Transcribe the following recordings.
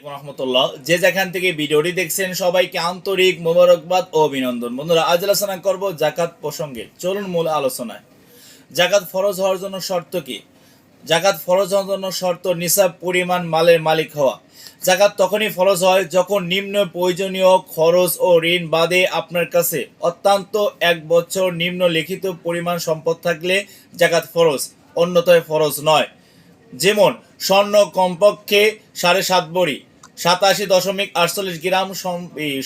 রহমতুল্লাহ, যে যেখান থেকে ভিডিওটি দেখছেন সবাইকে আন্তরিক মোবারকবাদ ও অভিনন্দন। বন্ধুরা, আজ আলোচনা করব জাকাত প্রসঙ্গে। চলুন মূল আলোচনায়। জাকাত ফরজ হওয়ার জন্য শর্ত কি? জাকাত ফরজ হওয়ার জন্য শর্ত নিসাব পরিমাণ মালের মালিক হওয়া। জাকাত তখনই ফরজ হয় যখন নিম্ন প্রয়োজনীয় খরচ ও ঋণ বাদে আপনার কাছে অত্যন্ত 1 বছর নিম্নলিখিত পরিমাণ সম্পদ থাকলে জাকাত ফরজ, অন্যথায় ফরজ নয়। যেমন স্বর্ণ কমপক্ষে 7.5 ভরি 87.48 গ্রাম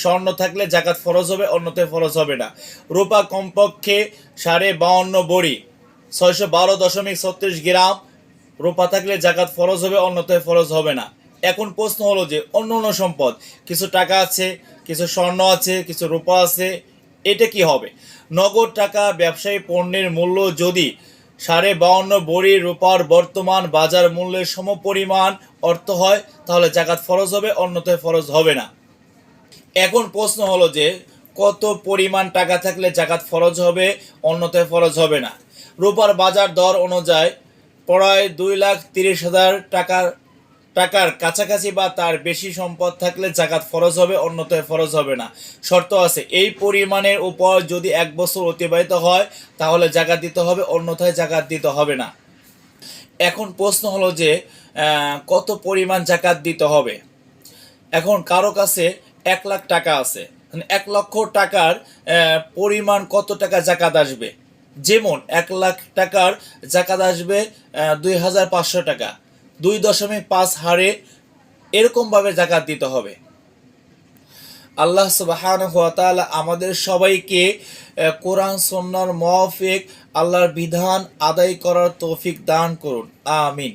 স্বর্ণ থাকলে জাকাত ফরজ হবে, অন্যথায় ফরজ হবে না। রূপা কমপক্ষে 52.5 ভরি 612.36 গ্রাম রূপা থাকলে জাকাত ফরজ হবে, অন্যথায় ফরজ হবে না। এখন প্রশ্ন হলো যে অন্য অন্য সম্পদ, কিছু টাকা আছে, কিছু স্বর্ণ আছে, কিছু রূপা আছে, এটা কি হবে? নগদ টাকা ব্যবসায়ী পণ্যের মূল্য যদি 52.5 ভরি রূপার বর্তমান বাজার মূল্যের সমপরিমাণ অর্থ হয় তাহলে জাকাত ফরজ হবে, অন্যথায় ফরজ হবে না। এখন প্রশ্ন হলো যে কত পরিমাণ টাকা থাকলে জাকাত ফরজ হবে, অন্যথায় ফরজ হবে না। রূপার বাজার দর অনুযায়ী প্রায় 2,30,000 টাকার কাছাকাছি বা তার বেশি সম্পদ থাকলে জাকাত ফরজ হবে, অন্যথায় ফরজ হবে না। শর্ত আছে, এই পরিমাণের উপর যদি 1 বছর অতিবাহিত হয় তাহলে জাকাত দিতে হবে, অন্যথায় জাকাত দিতে হবে না। এখন প্রশ্ন হলো যে কত পরিমাণ জাকাত দিতে হবে। এখন কারো কাছে 1 লাখ টাকা আছে, 1 লক্ষ টাকার পরিমাণ কত টাকা জাকাত আসবে? যেমন 1 লাখ টাকার জাকাত আসবে 2,500 টাকা, 2.5 হারে এরকমভাবে জাকাত দিতে হবে। আল্লাহ সুবহানাহু ওয়া তাআলা আমাদের সবাইকে কোরআন সুন্নাহর মুওয়াফিক আল্লাহর বিধান আদায় করার তৌফিক দান করুন, আমিন।